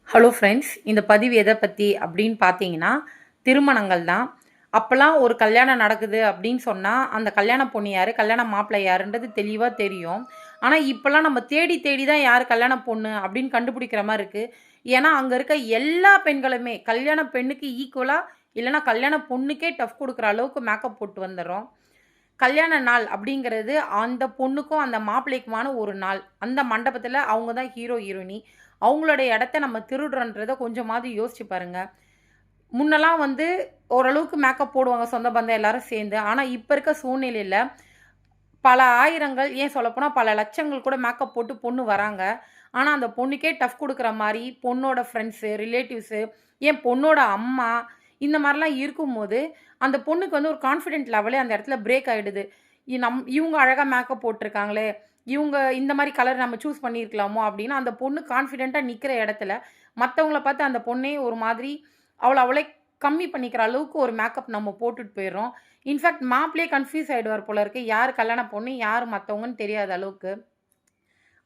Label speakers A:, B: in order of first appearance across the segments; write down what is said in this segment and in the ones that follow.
A: Hello friends, இந்த பதிவு எதை பற்றி அப்படின்னு பார்த்தீங்கன்னா திருமணங்கள் தான். அப்போல்லாம் ஒரு கல்யாணம் நடக்குது அப்படின்னு சொன்னால் அந்த கல்யாண பொண்ணு யார், கல்யாண மாப்பிள்ளை யாருன்றது தெளிவாக தெரியும். ஆனால் இப்போல்லாம் நம்ம தேடி தேடி தான் யார் கல்யாண பொண்ணு அப்படின்னு கண்டுபிடிக்கிற மாதிரி இருக்குது. ஏன்னா அங்கே இருக்க எல்லா பெண்களுமே கல்யாண பெண்ணுக்கு ஈக்குவலாக இல்லைன்னா கல்யாண பொண்ணுக்கே டஃப் கொடுக்குற அளவுக்கு மேக்கப் போட்டு வந்துடுறோம். கல்யாண நாள் அப்படிங்கிறது அந்த பொண்ணுக்கும் அந்த மாப்பிள்ளைக்குமான ஒரு நாள். அந்த மண்டபத்தில அவங்க தான் ஹீரோ, ஹீரோயினி. அவங்களோட இடத்த நம்ம திருடுறோன்றத கொஞ்சமாவது யோசிச்சு பாருங்க. முன்னலாம் வந்து ஓரளவுக்கு மேக்கப் போடுவாங்க சொந்த பந்தம் எல்லாரும் சேர்ந்து. ஆனா, இப்ப இருக்க சூழ்நிலையில பல ஆயிரங்கள் ஏன் சொல்லப்போனா பல லட்சங்கள் கூட மேக்கப் போட்டு பொண்ணு வராங்க. ஆனா, அந்த பொண்ணுக்கே டஃப் குடுக்குற மாரி பொண்ணோட ஃப்ரெண்ட்ஸு, ரிலேட்டிவ்ஸு, ஏன் பொண்ணோட அம்மா இந்த மாரிலாம் இருக்கும்போது, அந்த பொண்ணுக்கு வந்து ஒரு கான்ஃபிடென்ட் லெவலே அந்த இடத்துல பிரேக் ஆயிடுது. இவுங்க அழகா மேக்கப் போட்டுருக்காங்களே, இவுங்க இந்த மாரி கலர் நம்ம சூஸ் பண்ணியிருக்கலாமோ அப்படின்னு அந்த பொண்ணு கான்ஃபிடென்ட்டா நிக்கிற இடத்துல, மத்தவங்கள பார்த்து அந்த பொண்ணே ஒரு மாதிரி அவளே கம்மி பண்ணிக்கிற அளவுக்கு ஒரு மேக்கப் நம்ம போட்டுட்டு போயிர்றோம். இன்ஃபாக்ட் மாப்பிள்ளையே கன்ஃப்யூஸ் ஆயிடுவார் போல இருக்கு. யார் கல்யாண பொண்ணு, யார் மத்தவங்கன்னு தெரியாத அளவுக்கு.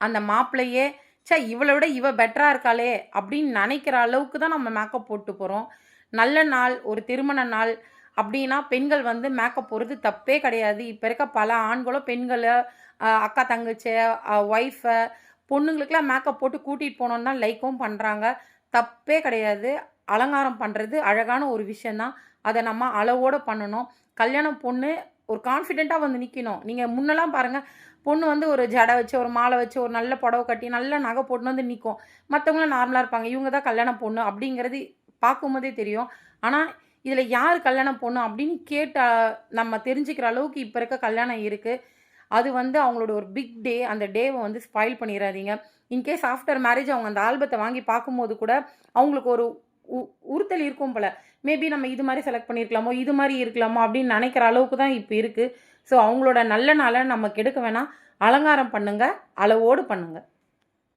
A: அந்த மாப்பிள்ளையே, ச்சே! இவள விட இவ பெட்டரா இருக்காளே! அப்படின்னு நெனைக்கிற அளவுக்கு தான் நம்ம மேக்கப் போட்டு போறோம். நல்ல நாள், ஒரு திருமண நாள் அப்படின்னா, பெண்கள் வந்து மேக்கப் போடுறது தப்பே கிடையாது. இப்ப இருக்க பல ஆண்களும் பெண்கள அக்கா, தங்கச்சி, ஒய்ஃப பொண்ணுங்களுக்கெல்லாம் மேக்கப் போட்டு கூட்டிட்டு போனோம்னு தான் லைக்கும் பண்றாங்க. தப்பே கிடையாது. அலங்காரம் பண்றது அழகான ஒரு விஷயம் தான். அத நம்ம அளவோட பண்ணணும். கல்யாண பொண்ணு ஒரு கான்ஃபிடென்ட்டா வந்து நிக்கணும். நீங்க முன்னலாம் பாருங்க, பொண்ணு வந்து ஒரு ஜடை வச்சு, ஒரு மாலை வச்சு, ஒரு நல்ல புடவ கட்டி, நல்ல நகை போட்டுன்னு வந்து நிக்கும். மத்தவங்கலாம் நார்மலா இருப்பாங்க. இவங்க தான் கல்யாண பொண்ணு அப்படிங்கிறது பார்க்கும்போதே தெரியும். ஆனா, இதில யார் கல்யாண பொண்ணு அப்படின்னு கேட்டா நம்ம தெரிஞ்சுக்கிற அளவுக்கு இப்ப இருக்க கல்யாணம் இருக்கு. அது வந்து அவங்களோட ஒரு பிக் டே. அந்த டேவ வந்து ஸ்பாயில் பண்ணிறாதீங்க. இன்கேஸ் ஆஃப்டர் மேரேஜ் அவங்க அந்த ஆல்பத்த வாங்கி பார்க்கும்போது கூட, அவங்களுக்கு ஒரு உ உறுத்தல் இருக்கும் போல. மேபி நம்ம இது மாரி செலக்ட் பண்ணியிருக்கலாமோ, இது மாரி இருக்கலாமோ அப்படின்னு நெனைக்கிற அளவுக்கு தான் இப்ப இருக்கு. ஸோ அவங்களோட நல்ல நாள நம்ம கெடுக்க வேணாம். அலங்காரம் பண்ணுங்க. அளவோடு பண்ணுங்க.